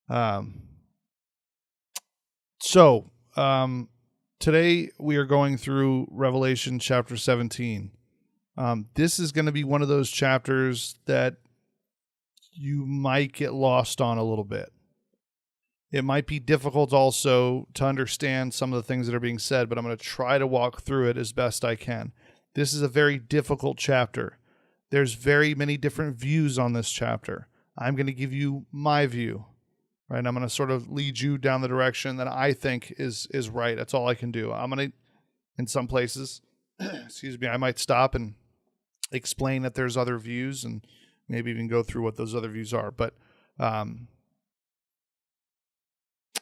Um, so today we are going through Revelation chapter 17. This is going to be one of those chapters that you might get lost on a little bit. It might be difficult also to understand some of the things that are being said, but I'm going to try to walk through it as best I can. This is a very difficult chapter. There's very many different views on this chapter. I'm going to give you my view, right? I'm going to sort of lead you down the direction that I think is right. That's all I can do. I'm going to, in some places, excuse me, I might stop and explain that there's other views and maybe even go through what those other views are. But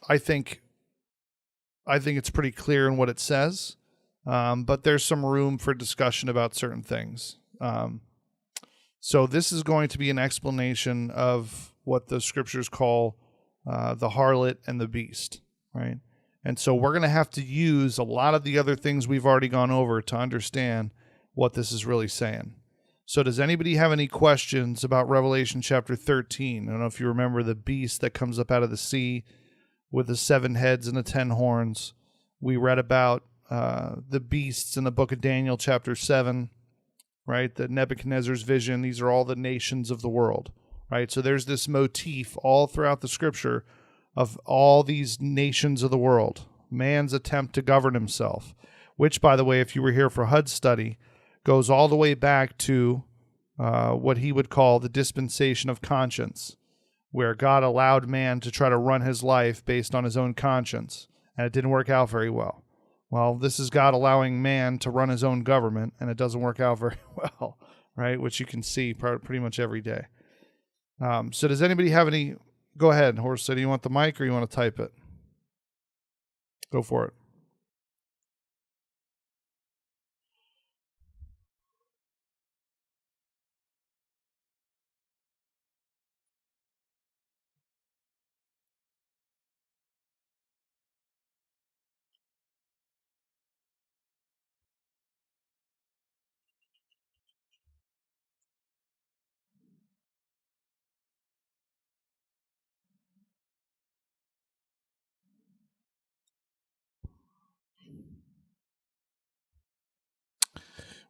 I think it's pretty clear in what it says, but there's some room for discussion about certain things. So this is going to be an explanation of what the scriptures call the harlot and the beast, right? And so we're going to have to use a lot of the other things we've already gone over to understand what this is really saying. So does anybody have any questions about Revelation chapter 13? I don't know if you remember the beast that comes up out of the sea with the 7 heads and the 10 horns. We read about the beasts in the book of Daniel chapter 7, right? The Nebuchadnezzar's vision. These are all the nations of the world, right? So there's this motif all throughout the scripture of all these nations of the world, man's attempt to govern himself, which, by the way, if you were here for HUD study, goes all the way back to what he would call the dispensation of conscience, where God allowed man to try to run his life based on his own conscience, and it didn't work out very well. Well, this is God allowing man to run his own government, and it doesn't work out very well, right? Which you can see pretty much every day. So does anybody have any... Go ahead, Horse. So do you want the mic or you want to type it? Go for it.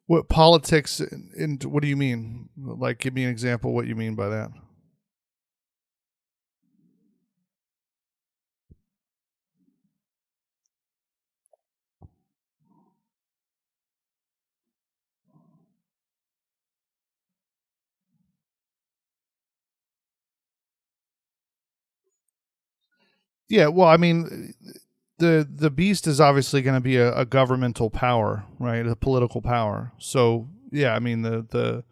What politics and what do you mean? Like, give me an example of what you mean by that. Yeah, well, I mean, the beast is obviously going to be a governmental power, right? A political power. So yeah, I mean the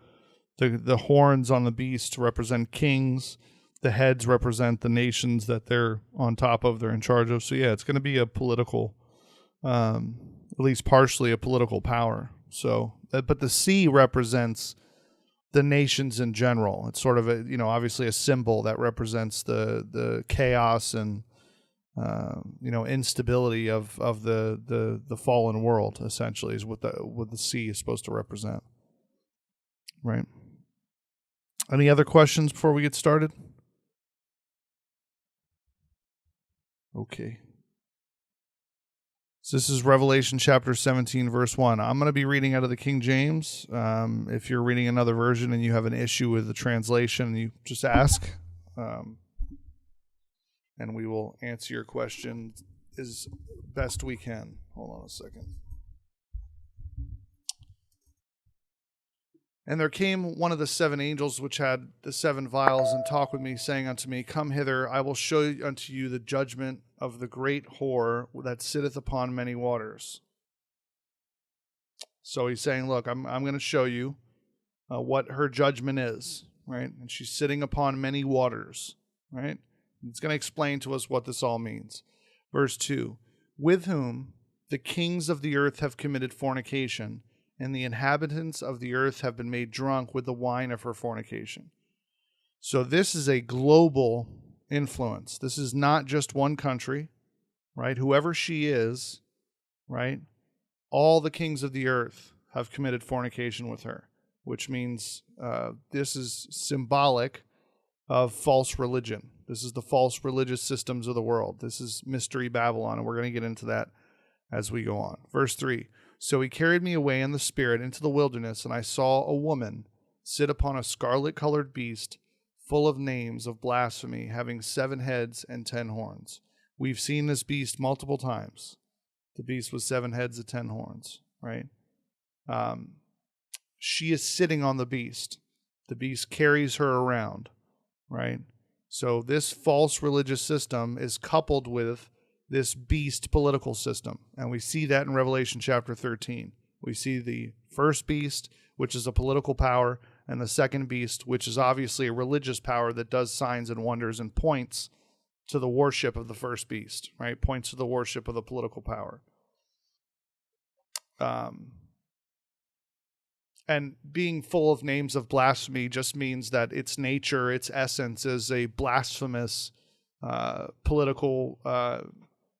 horns on the beast represent kings. The heads represent the nations that they're on top of, they're in charge of. So yeah, it's going to be a political, at least partially a political power. So, but the sea represents the nations in general. It's sort of a, obviously a symbol that represents the chaos and instability of the fallen world. Essentially, is what the sea is supposed to represent. Right. Any other questions before we get started? Okay. So this is Revelation chapter 17, verse 1. I'm going to be reading out of the King James. If you're reading another version and you have an issue with the translation, you just ask, and we will answer your question as best we can. Hold on a second. And there came one of the 7 angels which had the 7 vials, and talked with me, saying unto me, Come hither, I will show unto you the judgment of the great whore that sitteth upon many waters. So he's saying, look, I'm going to show you what her judgment is, right? And she's sitting upon many waters, right? It's going to explain to us what this all means. Verse 2, with whom the kings of the earth have committed fornication, and the inhabitants of the earth have been made drunk with the wine of her fornication. So this is a global influence. This is not just one country, right? Whoever she is, right? All the kings of the earth have committed fornication with her, which means this is symbolic of false religion, This is the false religious systems of the world. This is Mystery Babylon, and we're going to get into that as we go on. Verse 3, so he carried me away in the spirit into the wilderness, and I saw a woman sit upon a scarlet-colored beast, full of names of blasphemy, having 7 heads and 10 horns. We've seen this beast multiple times. The beast with 7 heads and 10 horns, right? She is sitting on the beast. The beast carries her around, right? So this false religious system is coupled with this beast political system. And we see that in Revelation chapter 13. We see the first beast, which is a political power, and the second beast, which is obviously a religious power that does signs and wonders and points to the worship of the first beast, right? Points to the worship of the political power. And being full of names of blasphemy just means that its nature, its essence is a blasphemous political.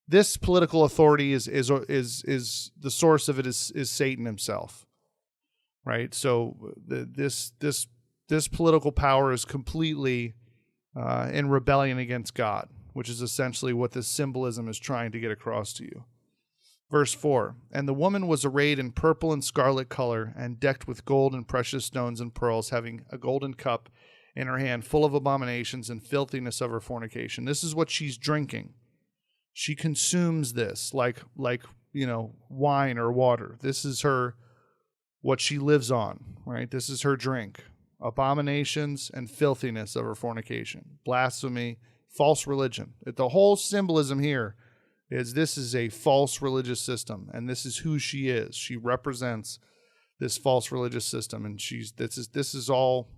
This political authority is the source of it is Satan himself, right? So this political power is completely in rebellion against God, which is essentially what this symbolism is trying to get across to you. Verse 4, and the woman was arrayed in purple and scarlet color, and decked with gold and precious stones and pearls, having a golden cup in her hand, full of abominations and filthiness of her fornication. This is what she's drinking. She consumes this like wine or water. This is what she lives on, right? This is her drink. Abominations and filthiness of her fornication. Blasphemy, false religion. The whole symbolism here is this is a false religious system, and this is who she is. She represents this false religious system, and this is all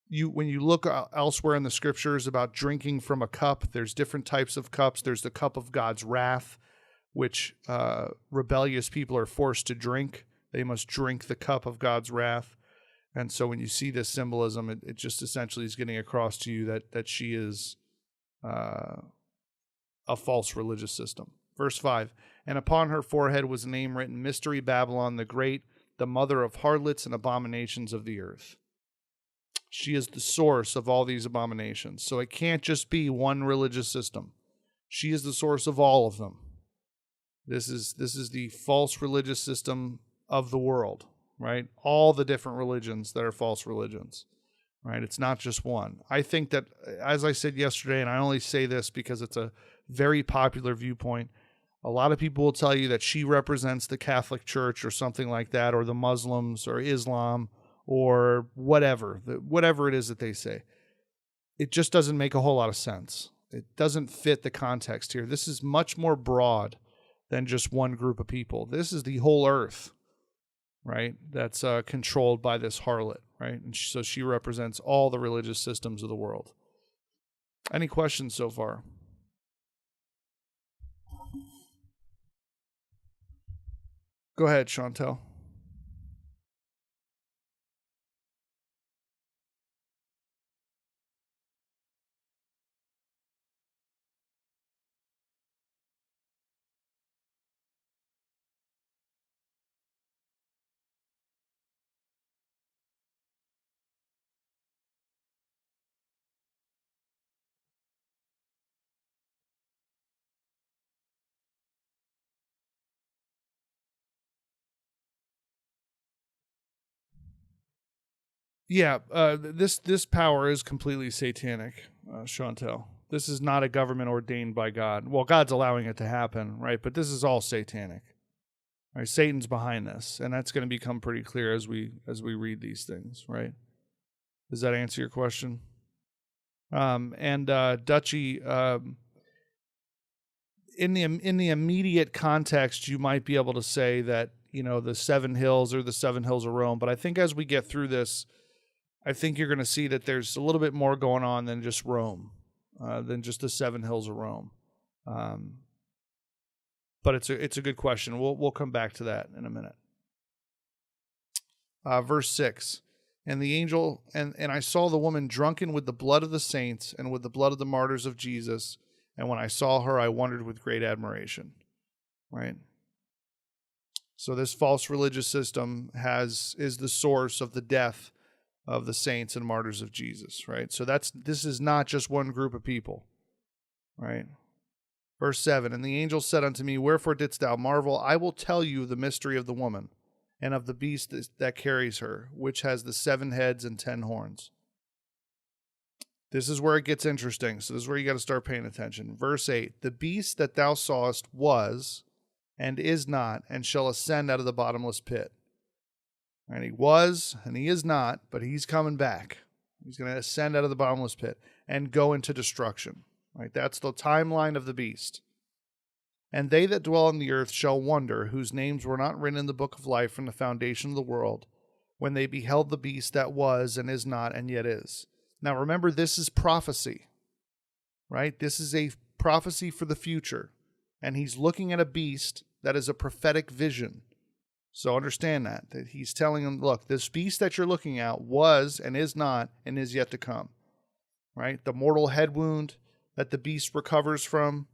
you. When you look elsewhere in the scriptures about drinking from a cup, there's different types of cups. There's the cup of God's wrath, which rebellious people are forced to drink. They must drink the cup of God's wrath. And so when you see this symbolism, it just essentially is getting across to you that she is a false religious system. Verse 5, and upon her forehead was a name written, Mystery Babylon the Great, the mother of harlots and abominations of the earth. She is the source of all these abominations. So it can't just be one religious system. She is the source of all of them. This is the false religious system of the world, right? All the different religions that are false religions, right? It's not just one. I think that, as I said yesterday, and I only say this because it's a very popular viewpoint, a lot of people will tell you that she represents the Catholic Church or something like that, or the Muslims or Islam or whatever it is that they say. It just doesn't make a whole lot of sense. It doesn't fit the context here. This is much more broad than just one group of people. This is the whole earth, right? That's controlled by this harlot, right? And so she represents all the religious systems of the world. Any questions so far? Go ahead, Chantel. Yeah, this power is completely satanic, Chantel. This is not a government ordained by God. Well, God's allowing it to happen, right? But this is all satanic. Right? Satan's behind this, and that's going to become pretty clear as we read these things, right? Does that answer your question? Dutchy, in the immediate context, you might be able to say that the 7 hills or the 7 hills of Rome. But I think as we get through this, I think you're going to see that there's a little bit more going on than just Rome, than just the 7 hills of Rome. But it's a good question. We'll come back to that in a minute. Verse 6, and the angel and I saw the woman drunken with the blood of the saints and with the blood of the martyrs of Jesus. And when I saw her, I wondered with great admiration. Right. So this false religious system is the source of the death of the saints and martyrs of Jesus, right? So this is not just one group of people, right? Verse 7, and the angel said unto me, wherefore didst thou marvel? I will tell you the mystery of the woman and of the beast that carries her, which has the 7 heads and 10 horns. This is where it gets interesting. So this is where you got to start paying attention. Verse 8, the beast that thou sawest was and is not, and shall ascend out of the bottomless pit. And he was, and he is not, but he's coming back. He's going to ascend out of the bottomless pit and go into destruction. Right? That's the timeline of the beast. And they that dwell on the earth shall wonder, whose names were not written in the book of life from the foundation of the world, when they beheld the beast that was and is not and yet is. Now remember, this is prophecy. Right? This is a prophecy for the future. And he's looking at a beast that is a prophetic vision. So understand that he's telling them, look, this beast that you're looking at was and is not and is yet to come, right? The mortal head wound that the beast recovers from,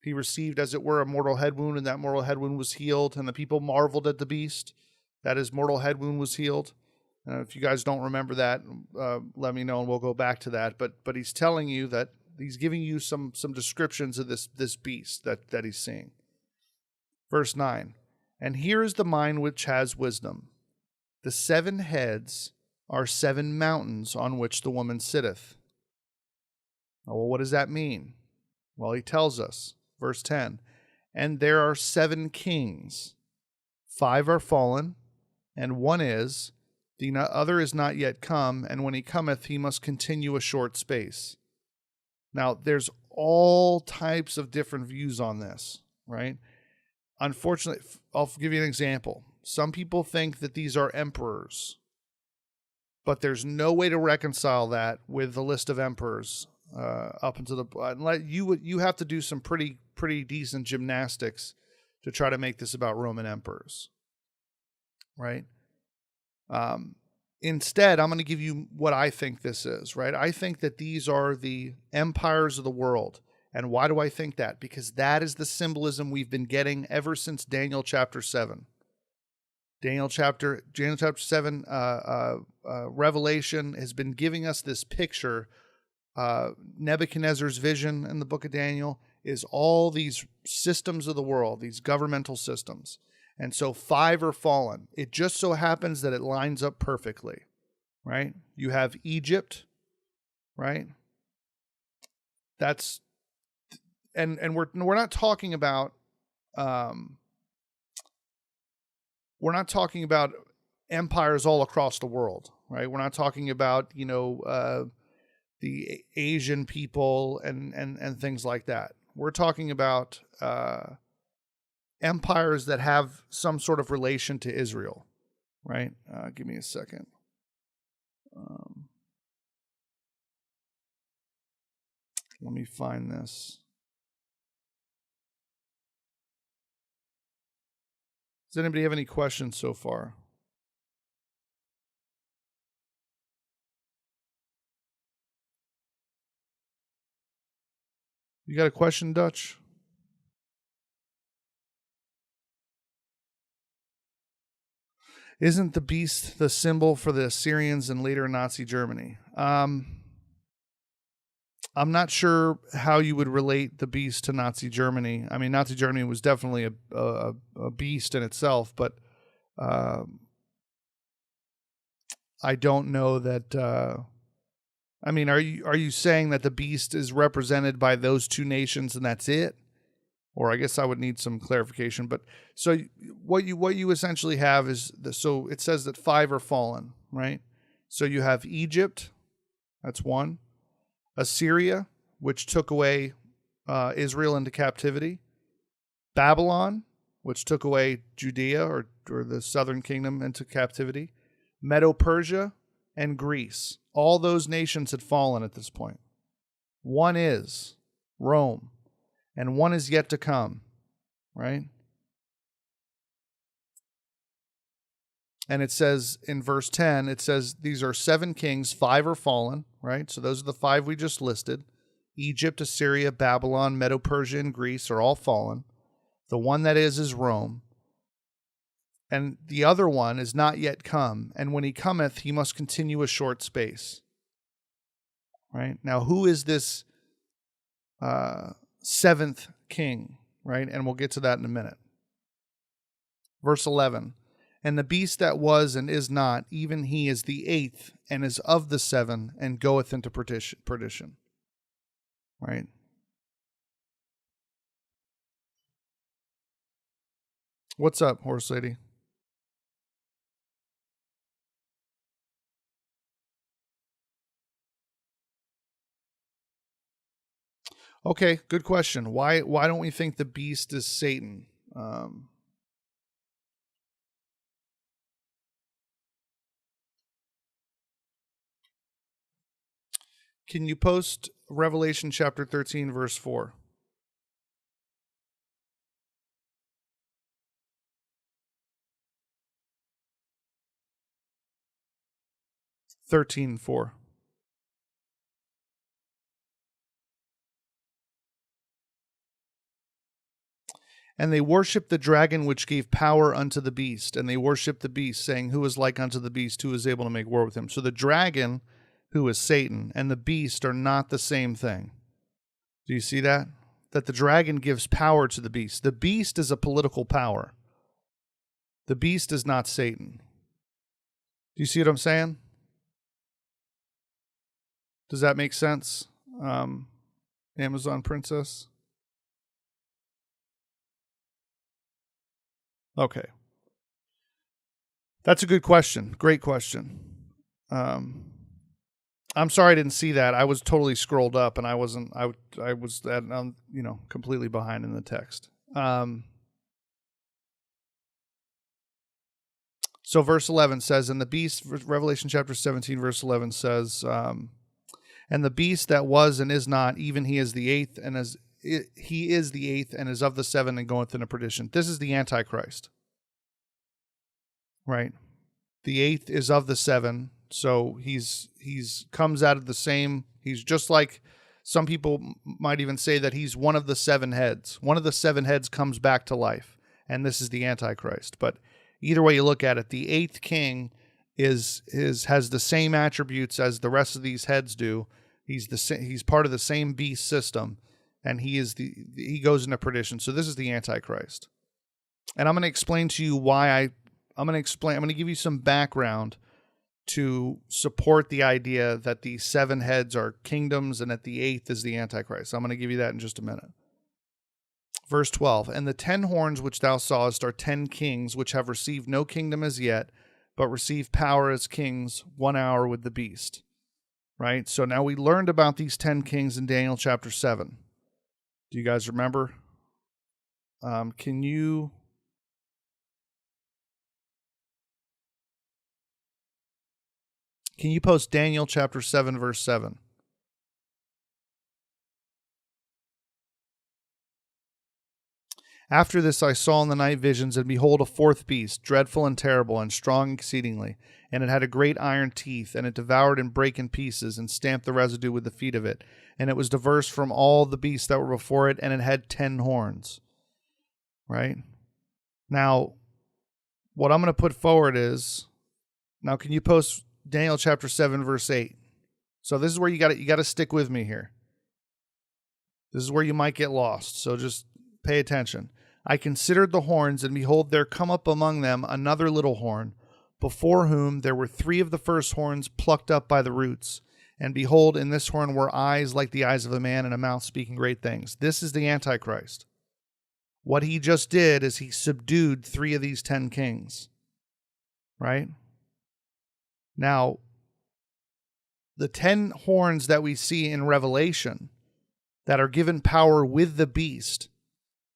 he received, as it were, a mortal head wound, and that mortal head wound was healed, and the people marveled at the beast that his mortal head wound was healed. If you guys don't remember that, let me know, and we'll go back to that. But he's telling you that he's giving you some descriptions of this beast that he's seeing. Verse 9. And here is the mind which has wisdom. The 7 heads are 7 mountains on which the woman sitteth. Well, what does that mean? Well, he tells us, verse 10, and there are 7 kings. 5 are fallen, and one is, the other is not yet come, and when he cometh, he must continue a short space. Now, there's all types of different views on this, right? Unfortunately, I'll give you an example. Some people think that these are emperors, but there's no way to reconcile that with the list of emperors up into the. You have to do some pretty decent gymnastics to try to make this about Roman emperors, right? Instead, I'm going to give you what I think this is, right? I think that these are the empires of the world. And why do I think that? Because that is the symbolism we've been getting ever since Daniel chapter 7. Daniel chapter 7, Revelation has been giving us this picture. Nebuchadnezzar's vision in the book of Daniel is all these systems of the world, these governmental systems. And so 5 are fallen. It just so happens that it lines up perfectly, right? You have Egypt, right? That's... And we're not talking about empires all across the world, right? We're not talking about the Asian people and things like that. We're talking about empires that have some sort of relation to Israel, right? Give me a second. Let me find this. Does anybody have any questions so far? You got a question, Dutch? Isn't the beast the symbol for the Assyrians and later Nazi Germany? I'm not sure how you would relate the beast to Nazi Germany. I mean, Nazi Germany was definitely a beast in itself, but I don't know that. I mean, are you saying that the beast is represented by those 2 nations and that's it? Or I guess I would need some clarification. But so what you essentially have is so it says that 5 are fallen, right? So you have Egypt, that's 1. Assyria, which took away Israel into captivity. Babylon, which took away Judea or the southern kingdom into captivity. Medo-Persia and Greece. All those nations had fallen at this point. 1 is Rome, and 1 is yet to come, right? And it says in verse 10, it says these are 7 kings, 5 are fallen, right? So those are the 5 we just listed. Egypt, Assyria, Babylon, Medo-Persia, and Greece are all fallen. The one that is Rome. and the other one is not yet come, and when he cometh, he must continue a short space. Right? Now, who is this seventh king? Right? And we'll get to that in a minute. Verse 11, and the beast that was and is not, even he is the eighth, and is of the seven, and goeth into perdition. Right? What's up, horse lady? Okay, good question. Why don't we think the beast is Satan? Can you post Revelation chapter 13, verse 4? (13:4). And they worshiped the dragon which gave power unto the beast, and they worshiped the beast, saying, who is like unto the beast, who is able to make war with him? So the dragon, who is Satan, and the beast are not the same thing. Do you see that? That the dragon gives power to the beast. The beast is a political power. The beast is not Satan. Do you see what I'm saying? Does that make sense? Amazon Princess? Okay. That's a good question. Great question. I'm sorry I didn't see that. I was totally scrolled up, and I was completely behind in the text. So verse 11 says, and the beast, Revelation chapter 17, verse 11 says, and the beast that was and is not, even he is the eighth, and he is the eighth, and is of the seven, and goeth into perdition. This is the Antichrist. Right? The eighth is of the seven, so he's comes out of the same. He's just like some people might even say that he's one of the seven heads. One of the seven heads comes back to life, and this is the Antichrist. But either way you look at it, the eighth king has the same attributes as the rest of these heads do. He's part of the same beast system, and he goes into perdition. So this is the Antichrist, and I'm going to explain to you why I'm going to give you some background to support the idea that the seven heads are kingdoms and that the eighth is the Antichrist. I'm going to give you that in just a minute. Verse 12, and the 10 horns which thou sawest are 10 kings, which have received no kingdom as yet, but receive power as kings 1 hour with the beast. Right? So now we learned about these 10 kings in Daniel chapter 7. Do you guys remember? Can you post Daniel chapter 7, verse 7? After this I saw in the night visions, and behold, a fourth beast, dreadful and terrible, and strong exceedingly. And it had a great iron teeth, and it devoured and brake in pieces, and stamped the residue with the feet of it. And it was diverse from all the beasts that were before it, and it had 10 horns. Right? Now, what I'm going to put forward is, now can you post Daniel chapter 7, verse 8? So this is where you got to stick with me here. This is where you might get lost, so just pay attention. I considered the horns, and behold, there come up among them another little horn, before whom there were 3 of the first horns plucked up by the roots. And behold, in this horn were eyes like the eyes of a man, and a mouth speaking great things. This is the Antichrist. What he just did is he subdued 3 of these 10 kings. Right? Now, the 10 horns that we see in Revelation that are given power with the beast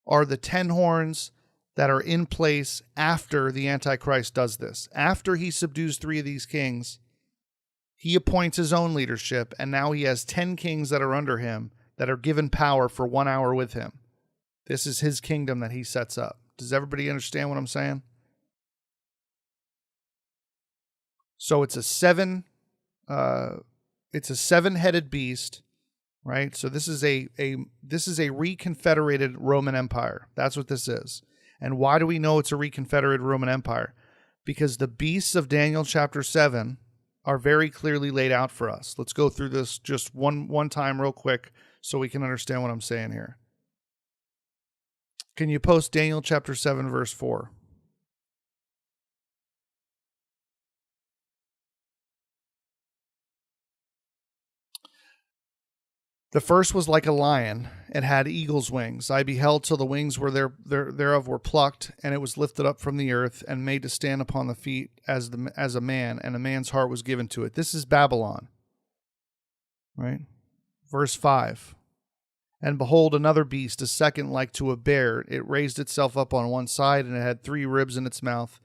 are the 10 horns that are in place after the Antichrist does this. After he subdues 3 of these kings, he appoints his own leadership, and now he has 10 kings that are under him that are given power for 1 hour with him. This is his kingdom that he sets up. Does everybody understand what I'm saying? So it's a 7-headed beast. Right? So this is a reconfederated Roman Empire. That's what this is. And why do we know it's a reconfederated Roman Empire? Because the beasts of Daniel chapter 7 are very clearly laid out for us. Let's go through this just one time real quick so we can understand what I'm saying here. Can you post Daniel chapter 7 verse 4? The first was like a lion, and had eagle's wings. I beheld till the wings were thereof were plucked, and it was lifted up from the earth, and made to stand upon the feet as a man, and a man's heart was given to it. This is Babylon, right? Verse 5. And behold, another beast, a second like to a bear. It raised itself up on one side, and it had 3 ribs in its mouth,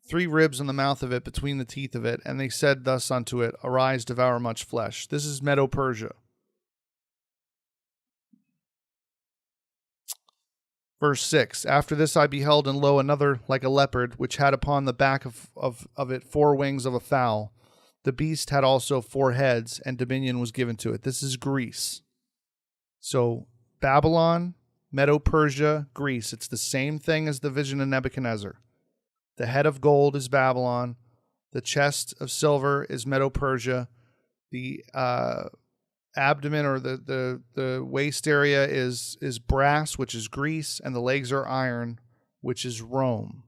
3 ribs in the mouth of it, between the teeth of it. And they said thus unto it, Arise, devour much flesh. This is Medo-Persia. Verse 6, After this I beheld, and lo, another like a leopard, which had upon the back of it 4 wings of a fowl. The beast had also 4 heads, and dominion was given to it. This is Greece. So Babylon, Medo-Persia, Greece. It's the same thing as the vision of Nebuchadnezzar. The head of gold is Babylon. The chest of silver is Medo-Persia. The abdomen, or the waist area, is brass, which is Greece, and the legs are iron, which is Rome.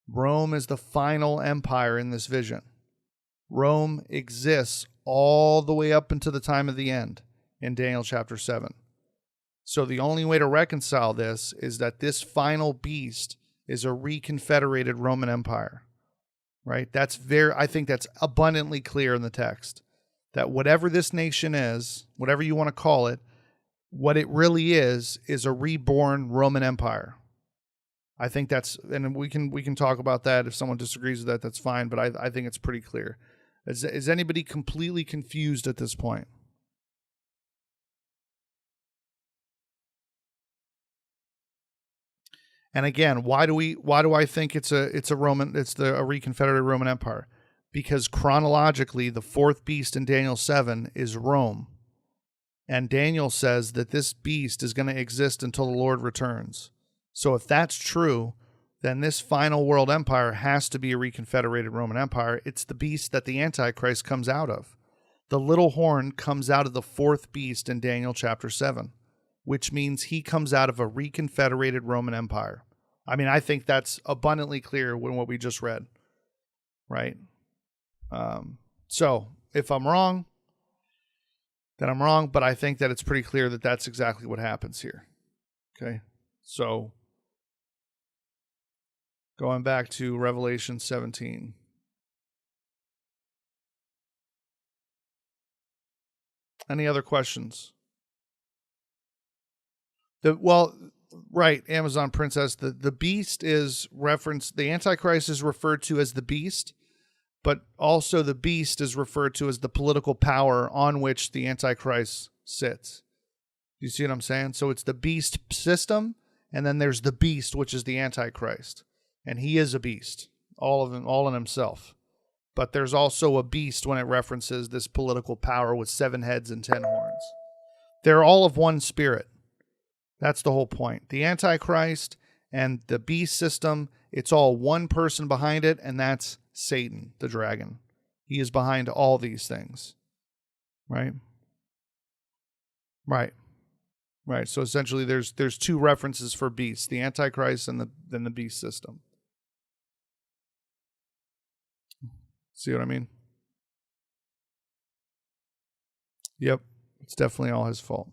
Rome is the final empire in this vision. Rome exists all the way up into the time of the end in Daniel chapter 7. So the only way to reconcile this is that this final beast is a reconfederated Roman Empire, right? I think that's abundantly clear in the text. That whatever this nation is, whatever you want to call it, what it really is a reborn Roman Empire. I think that's, and we can talk about that. If someone disagrees with that, that's fine, but I think it's pretty clear. Is anybody completely confused at this point? And again, why do I think it's a reconfederated Roman Empire? Because chronologically, the 4th beast in Daniel 7 is Rome. And Daniel says that this beast is going to exist until the Lord returns. So if that's true, then this final world empire has to be a reconfederated Roman Empire. It's the beast that the Antichrist comes out of. The little horn comes out of the 4th beast in Daniel chapter 7, which means he comes out of a reconfederated Roman Empire. I mean, I think that's abundantly clear when what we just read, right? So if I'm wrong, then I'm wrong, but I think that it's pretty clear that that's exactly what happens here. Okay. So going back to Revelation 17. Any other questions? Right, Amazon Princess, the beast is referenced, the Antichrist is referred to as the beast, but also the beast is referred to as the political power on which the Antichrist sits. Do you see what I'm saying? So it's the beast system, and then there's the beast, which is the Antichrist. And he is a beast, all of them, all in himself. But there's also a beast when it references this political power with 7 heads and 10 horns. They're all of one spirit. That's the whole point. The Antichrist and the beast system, it's all one person behind it, and that's Satan, the dragon. He is behind all these things. Right? Right. Right. So essentially there's 2 references for beasts, the Antichrist and then the beast system. See what I mean? Yep. It's definitely all his fault.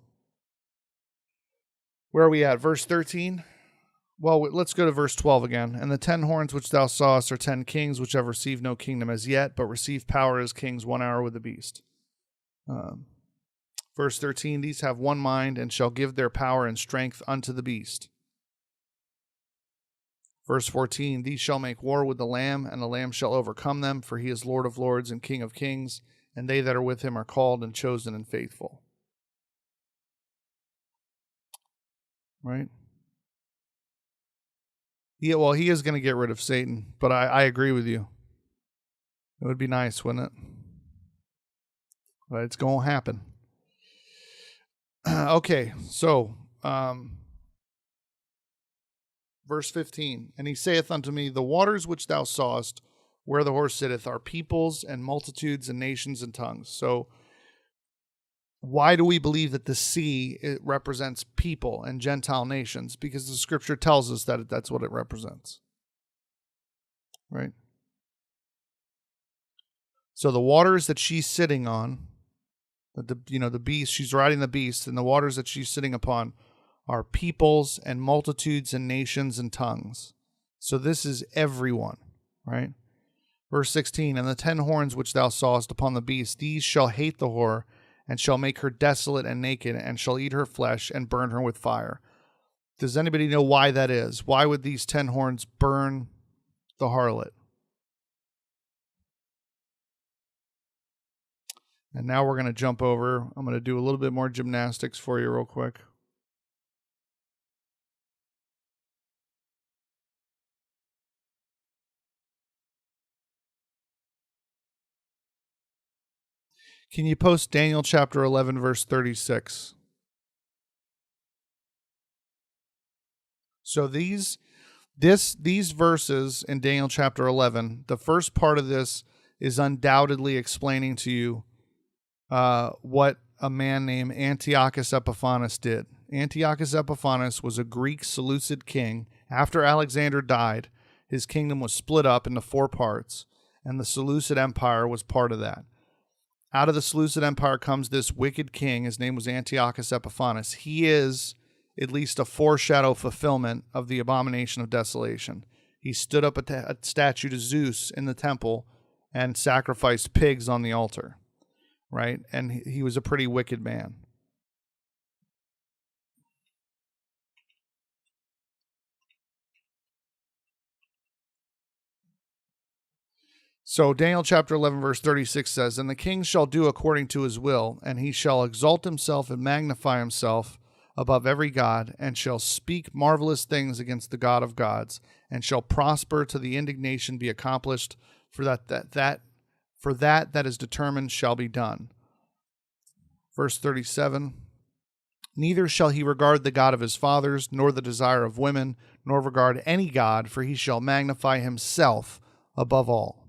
Where are we at? Verse 13? Well, let's go to verse 12 again. And the 10 horns which thou sawest are 10 kings, which have received no kingdom as yet, but receive power as kings 1 hour with the beast. Verse 13, these have one mind, and shall give their power and strength unto the beast. Verse 14, these shall make war with the Lamb, and the Lamb shall overcome them, for he is Lord of lords and King of kings, and they that are with him are called and chosen and faithful. Right? Yeah, well, he is going to get rid of Satan, but I agree with you. It would be nice, wouldn't it? But it's going to happen. Okay, so Verse 15, and he saith unto me, the waters which thou sawest, where the horse sitteth, are peoples and multitudes and nations and tongues. So why do we believe that the sea, it represents people and Gentile nations? Because the scripture tells us that that's what it represents. Right? So the waters that she's sitting on, the beast, she's riding the beast, and the waters that she's sitting upon are peoples and multitudes and nations and tongues. So this is everyone, right? Verse 16, and the 10 horns which thou sawest upon the beast, these shall hate the whore, and shall make her desolate and naked, and shall eat her flesh, and burn her with fire. Does anybody know why that is? Why would these 10 horns burn the harlot? And now we're going to jump over. I'm going to do a little bit more gymnastics for you real quick. Can you post Daniel chapter 11, verse 36? So these verses in Daniel chapter 11, the first part of this is undoubtedly explaining to you what a man named Antiochus Epiphanes did. Antiochus Epiphanes was a Greek Seleucid king. After Alexander died, his kingdom was split up into 4 parts, and the Seleucid Empire was part of that. Out of the Seleucid Empire comes this wicked king. His name was Antiochus Epiphanes. He is at least a foreshadow fulfillment of the abomination of desolation. He stood up a statue to Zeus in the temple and sacrificed pigs on the altar, right? And he was a pretty wicked man. So Daniel chapter 11, verse 36 says, and the king shall do according to his will, and he shall exalt himself and magnify himself above every god, and shall speak marvelous things against the God of gods, and shall prosper till the indignation be accomplished, for that is determined shall be done. Verse 37, neither shall he regard the God of his fathers, nor the desire of women, nor regard any god, for he shall magnify himself above all.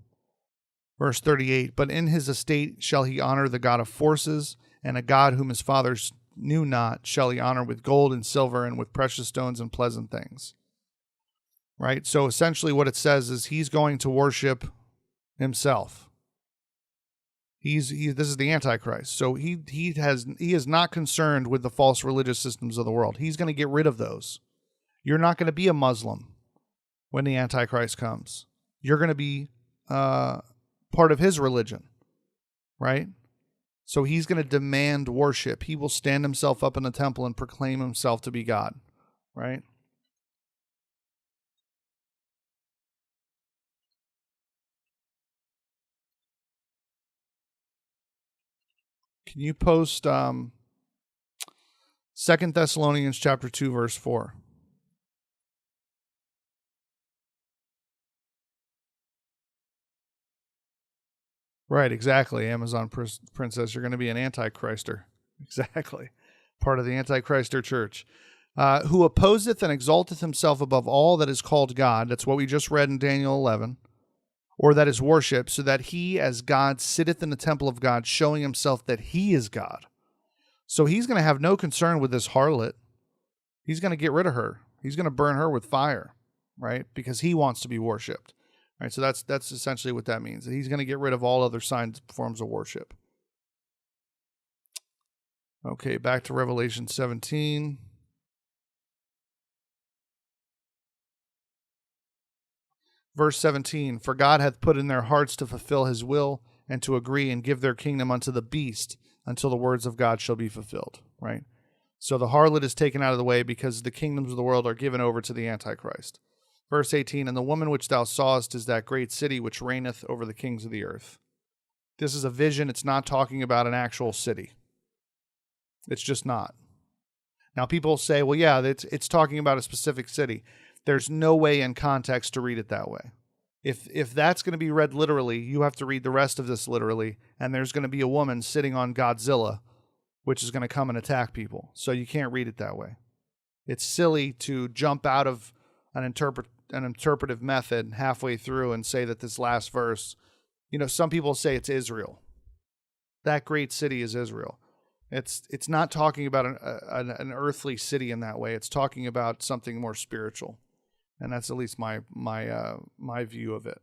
Verse 38, but in his estate shall he honor the God of forces, and a God whom his fathers knew not shall he honor with gold and silver and with precious stones and pleasant things. Right? So essentially what it says is he's going to worship himself. This is the Antichrist. So he is not concerned with the false religious systems of the world. He's going to get rid of those. You're not going to be a Muslim when the Antichrist comes. You're going to be part of his religion, right? So he's going to demand worship. He will stand himself up in the temple and proclaim himself to be God, right? Can you post 2 Thessalonians chapter 2, verse 4? Right, exactly. Amazon Princess, you're going to be an Antichrister. Exactly. Part of the Antichrister church. Who opposeth and exalteth himself above all that is called God. That's what we just read in Daniel 11. Or that is worship, so that he as God sitteth in the temple of God, showing himself that he is God. So he's going to have no concern with this harlot. He's going to get rid of her. He's going to burn her with fire, right? Because he wants to be worshipped. Right, so that's essentially what that means. He's going to get rid of all other forms of worship. Okay, back to Revelation 17. Verse 17, for God hath put in their hearts to fulfill his will, and to agree and give their kingdom unto the beast, until the words of God shall be fulfilled. Right? So the harlot is taken out of the way because the kingdoms of the world are given over to the Antichrist. Verse 18, and the woman which thou sawest is that great city which reigneth over the kings of the earth. This is a vision. It's not talking about an actual city. It's just not. Now people say, well, yeah, it's talking about a specific city. There's no way in context to read it that way. If that's going to be read literally, you have to read the rest of this literally, and there's going to be a woman sitting on Godzilla, which is going to come and attack people. So you can't read it that way. It's silly to jump out of an interpretive method halfway through and say that this last verse, some people say it's Israel. That great city is Israel. It's not talking about an earthly city in that way. It's talking about something more spiritual, and that's at least my view of it.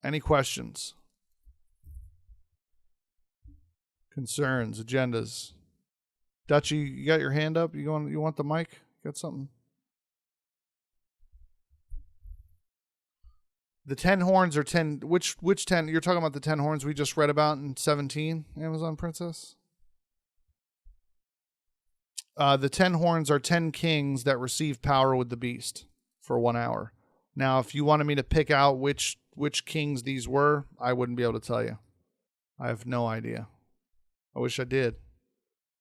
Any questions, concerns, agendas? Dutchy, you got your hand up? You want the mic? Got something? The 10 horns are 10. Which 10? You're talking about the 10 horns we just read about in 17, Amazon Princess? The 10 horns are 10 kings that receive power with the beast for 1 hour. Now, if you wanted me to pick out which kings these were, I wouldn't be able to tell you. I have no idea. I wish I did.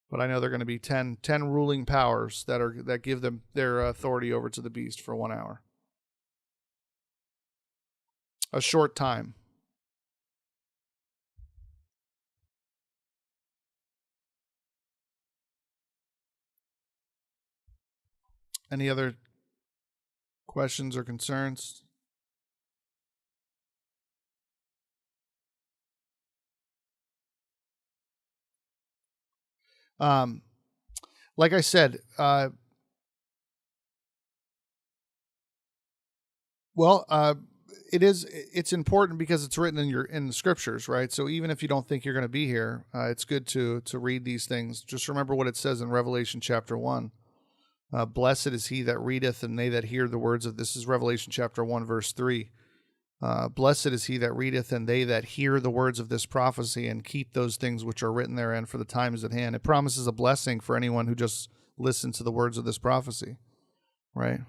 But I know they're going to be 10 ruling powers that give them their authority over to the beast for 1 hour. A short time. Any other questions or concerns? Like I said, it's important because it's written in the scriptures, right? So even if you don't think you're going to be here, it's good to read these things. Just remember what it says in Revelation chapter 1. Blessed is he that readeth, and they that hear the words of this is Revelation chapter 1 verse 3. Blessed is he that readeth, and they that hear the words of this prophecy, and keep those things which are written therein, for the time is at hand. It promises a blessing for anyone who just listens to the words of this prophecy, right?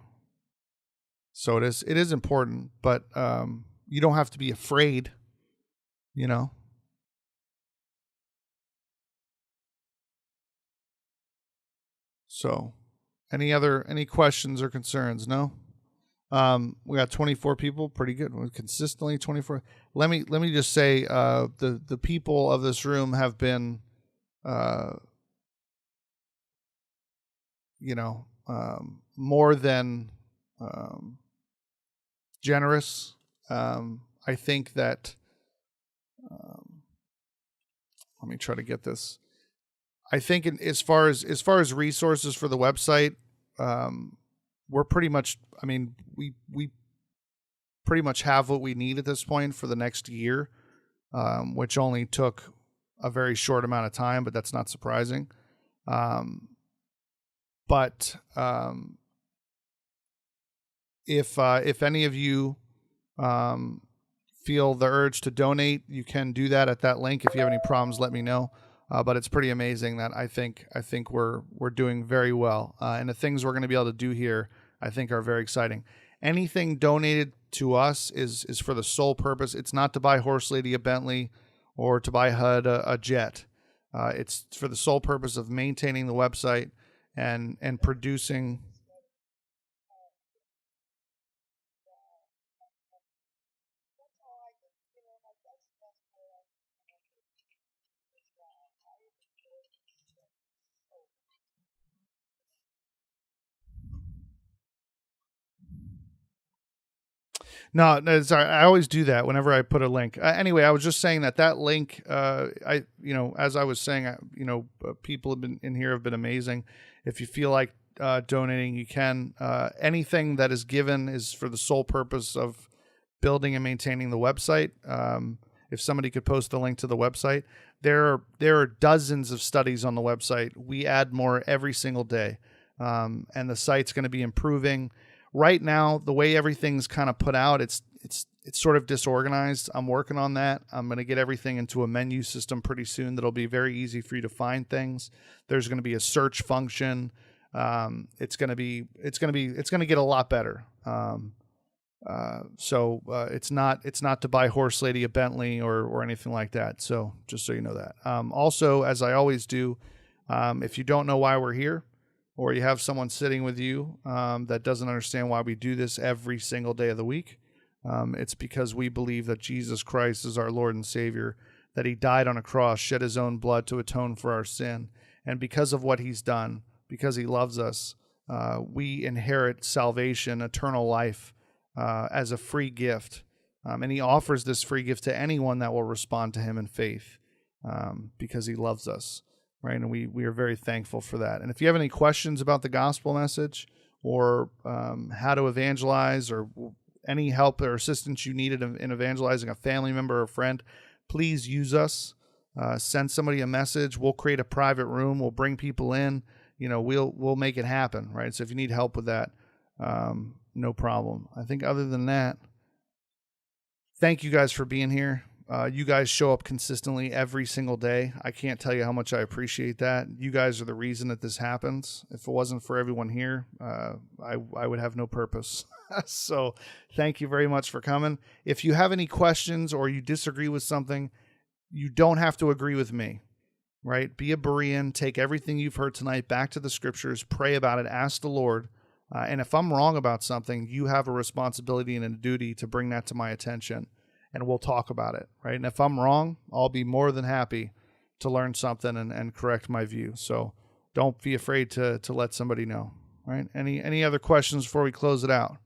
So it is important, but you don't have to be afraid, So, any questions or concerns? No. We got 24 people, pretty good. We're consistently 24. Let me just say, the people of this room have been, more than generous. I think that, let me try to get this. I think as far as resources for the website, we're pretty much, we pretty much have what we need at this point for the next year, which only took a very short amount of time, but that's not surprising. If any of you feel the urge to donate, you can do that at that link. If you have any problems, let me know. But it's pretty amazing that I think we're doing very well, and the things we're going to be able to do here, I think, are very exciting. Anything donated to us is for the sole purpose. It's not to buy Horse Lady a Bentley or to buy HUD a jet. It's for the sole purpose of maintaining the website and producing. No, sorry. I always do that whenever I put a link. Anyway, I was just saying that link, as I was saying, people have been in here have been amazing. If you feel like donating, you can. Anything that is given is for the sole purpose of building and maintaining the website. If somebody could post a link to the website, there are dozens of studies on the website. We add more every single day, and the site's going to be improving. Right now, the way everything's kind of put out, it's sort of disorganized. I'm working on that. I'm going to get everything into a menu system pretty soon that'll be very easy for you to find things. There's going to be a search function. It's going to get a lot better. So it's not to buy Horse Lady a Bentley or anything like that. So just so you know that. Also, as I always do, if you don't know why we're here, or you have someone sitting with you that doesn't understand why we do this every single day of the week, it's because we believe that Jesus Christ is our Lord and Savior, that he died on a cross, shed his own blood to atone for our sin. And because of what he's done, because he loves us, we inherit salvation, eternal life, as a free gift. And he offers this free gift to anyone that will respond to him in faith, because he loves us, right? And we are very thankful for that. And if you have any questions about the gospel message, or how to evangelize, or any help or assistance you needed in evangelizing a family member or friend, please use us. Send somebody a message. We'll create a private room. We'll bring people in. We'll make it happen, right? So if you need help with that, no problem. I think other than that, thank you guys for being here. You guys show up consistently every single day. I can't tell you how much I appreciate that. You guys are the reason that this happens. If it wasn't for everyone here, I would have no purpose. So thank you very much for coming. If you have any questions or you disagree with something, you don't have to agree with me, right? Be a Berean. Take everything you've heard tonight back to the scriptures, pray about it, ask the Lord. And if I'm wrong about something, you have a responsibility and a duty to bring that to my attention, and we'll talk about it, right? And if I'm wrong, I'll be more than happy to learn something and correct my view. So don't be afraid to let somebody know, right? Any other questions before we close it out?